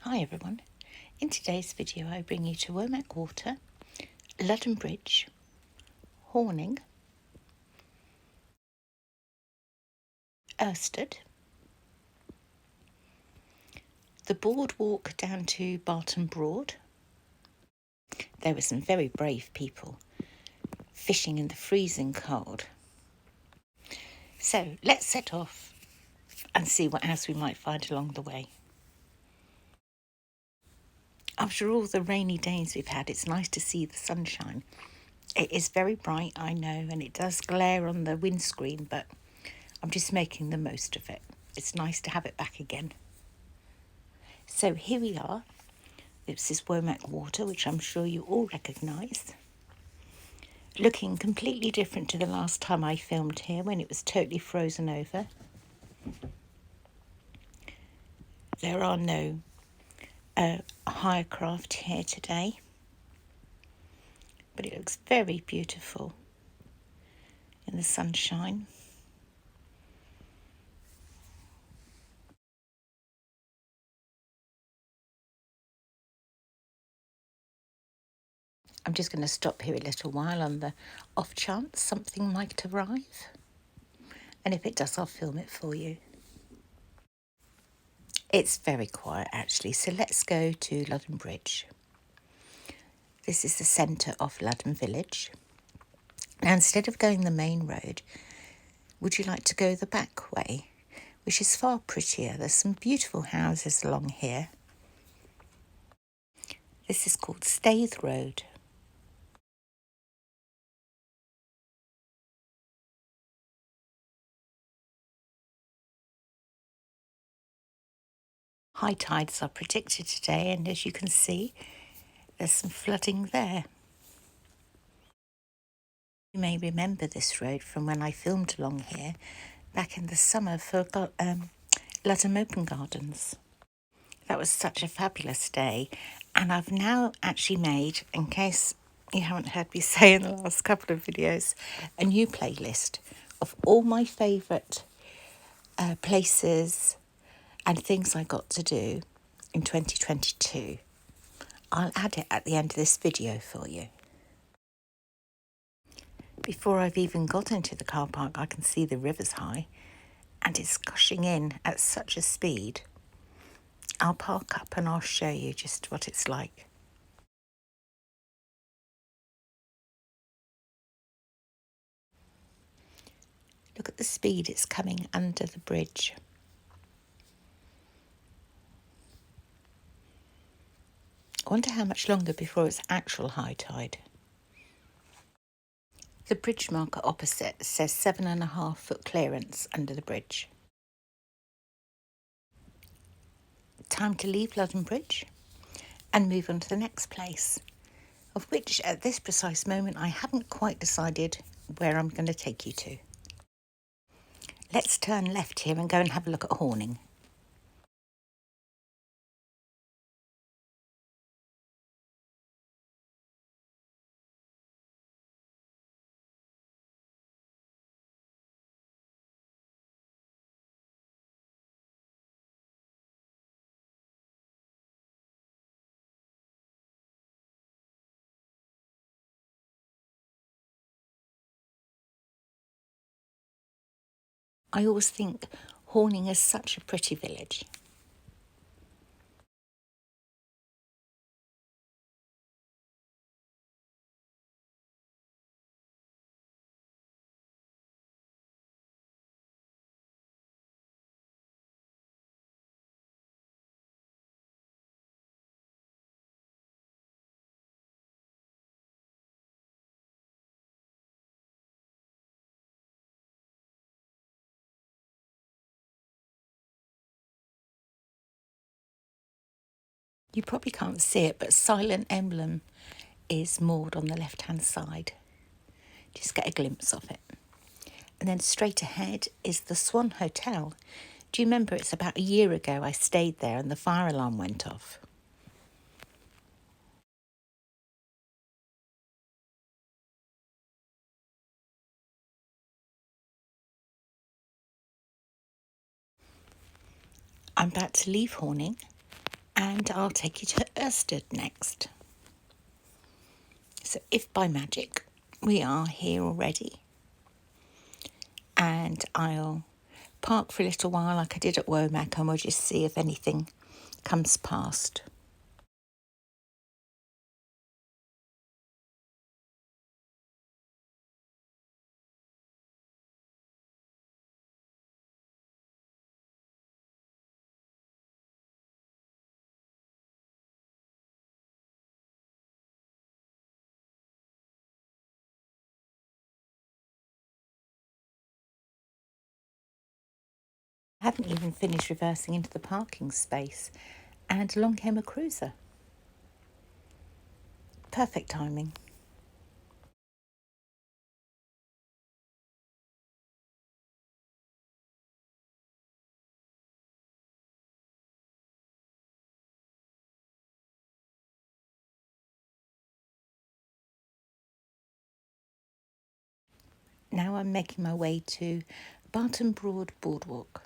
Hi everyone. In today's video I bring you to Womack Water, Ludham Bridge, Horning, Irstead, the boardwalk down to Barton Broad. There were some very brave people fishing in the freezing cold. So let's set off and see what else we might find along the way. After all the rainy days we've had, it's nice to see the sunshine. It is very bright, I know, and it does glare on the windscreen, but I'm just making the most of it. It's nice to have it back again. So here we are. This is Womack Water, which I'm sure you all recognise. Looking completely different to the last time I filmed here when it was totally frozen over. There are no hire craft here today, but it looks very beautiful in the sunshine. I'm just going to stop here a little while on the off chance something might arrive. And if it does, I'll film it for you. It's very quiet actually, so let's go to Lathum Bridge. This is the centre of Ludham Village. Now, instead of going the main road, would you like to go the back way, which is far prettier? There's some beautiful houses along here. This is called Ustad Road. High tides are predicted today, and as you can see, there's some flooding there. You may remember this road from when I filmed along here back in the summer for Ludham Open Gardens. That was such a fabulous day, and I've now actually made, in case you haven't heard me say in the last couple of videos, a new playlist of all my favourite places and things I got to do in 2022. I'll add it at the end of this video for you. Before I've even got into the car park, I can see the river's high and it's gushing in at such a speed. I'll park up and I'll show you just what it's like. Look at the speed it's coming under the bridge. I wonder how much longer before it's actual high tide. The bridge marker opposite says 7.5 foot clearance under the bridge. Time to leave Ludham Bridge and move on to the next place, of which at this precise moment I haven't quite decided where I'm going to take you to. Let's turn left here and go and have a look at Horning. I always think Horning is such a pretty village. You probably can't see it, but Silent Emblem is moored on the left-hand side. Just get a glimpse of it. And then straight ahead is the Swan Hotel. Do you remember it's about a year ago I stayed there and the fire alarm went off? I'm about to leave Horning and I'll take you to Irstead next. So if by magic we are here already, and I'll park for a little while like I did at Womack, and we'll just see if anything comes past. I haven't even finished reversing into the parking space, and along came a cruiser. Perfect timing. Now I'm making my way to Barton Broad Boardwalk.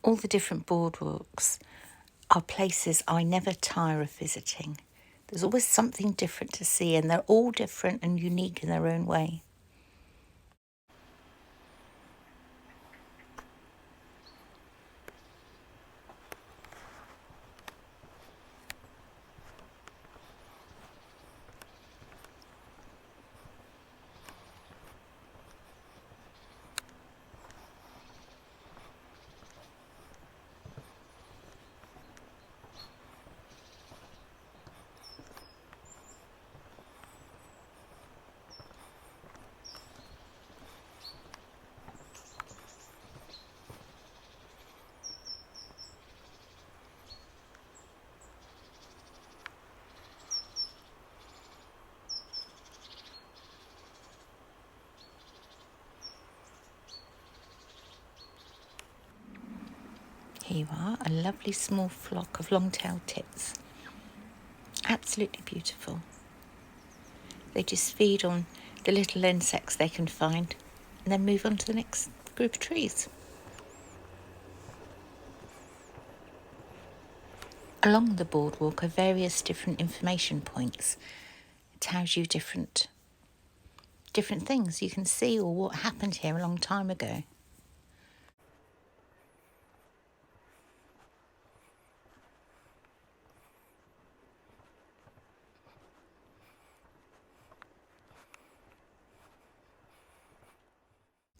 All the different boardwalks are places I never tire of visiting. There's always something different to see, and they're all different and unique in their own way. Here you are, a lovely small flock of long-tailed tits. Absolutely beautiful. They just feed on the little insects they can find and then move on to the next group of trees. Along the boardwalk are various different information points. It tells you different things you can see, or what happened here a long time ago.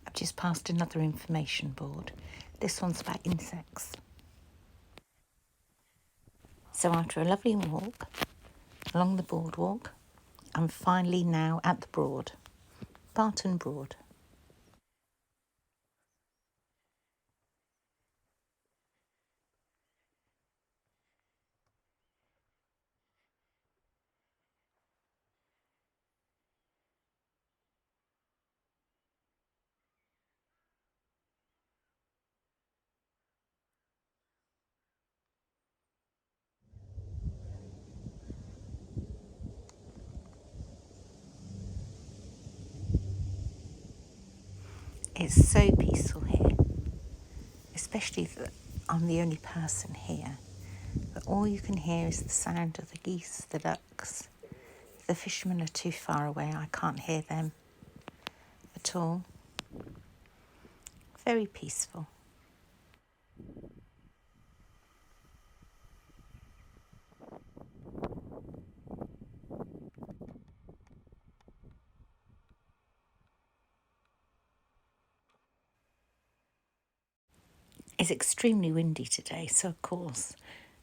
I've just passed another information board. This one's about insects. So after a lovely walk along the boardwalk, I'm finally now at the Broad, Barton Broad. It's so peaceful here, especially that I'm the only person here. But all you can hear is the sound of the geese, the ducks. The fishermen are too far away, I can't hear them at all. Very peaceful. It's extremely windy today, so of course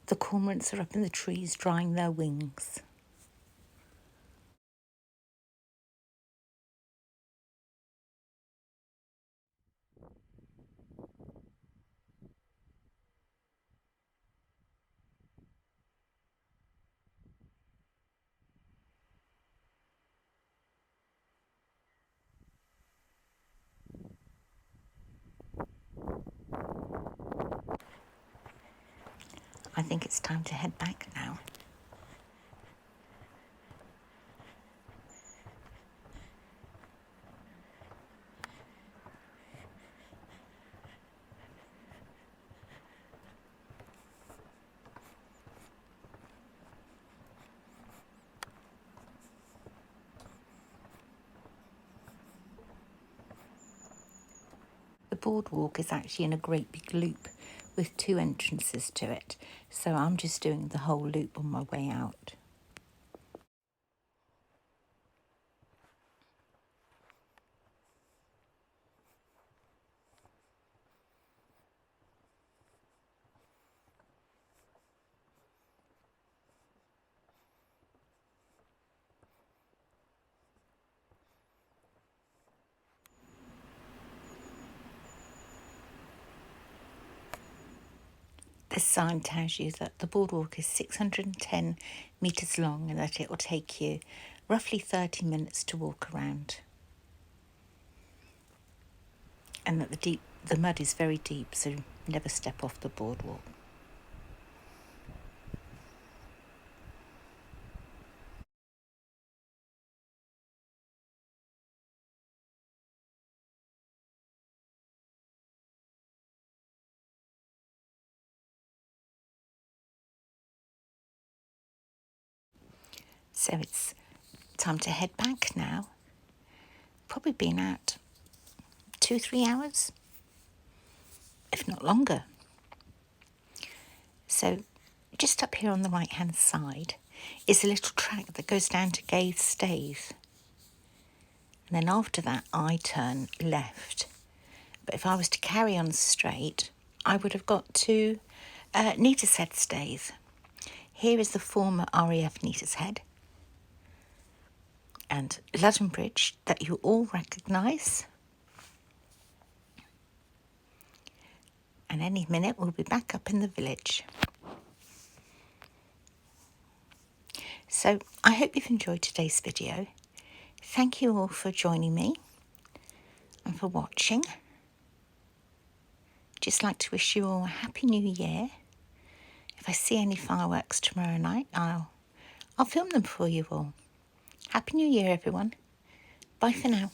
the cormorants are up in the trees drying their wings. I think it's time to head back now. The boardwalk is actually in a great big loop with 2 entrances to it, so I'm just doing the whole loop on my way out. This sign tells you that the boardwalk is 610 metres long and that it will take you roughly 30 minutes to walk around. And that the mud is very deep, so never step off the boardwalk. So it's time to head back now. Probably been out 2-3 hours, if not longer. So just up here on the right hand side is a little track that goes down to Irstead. And then after that I turn left. But if I was to carry on straight, I would have got to Neatishead Staithe. Here is the former RAF Neatishead and Ludham Bridge that you all recognise. And any minute we'll be back up in the village. So I hope you've enjoyed today's video. Thank you all for joining me and for watching. Just like to wish you all a happy new year. If I see any fireworks tomorrow night, I'll film them for you all. Happy New Year, everyone. Bye for now.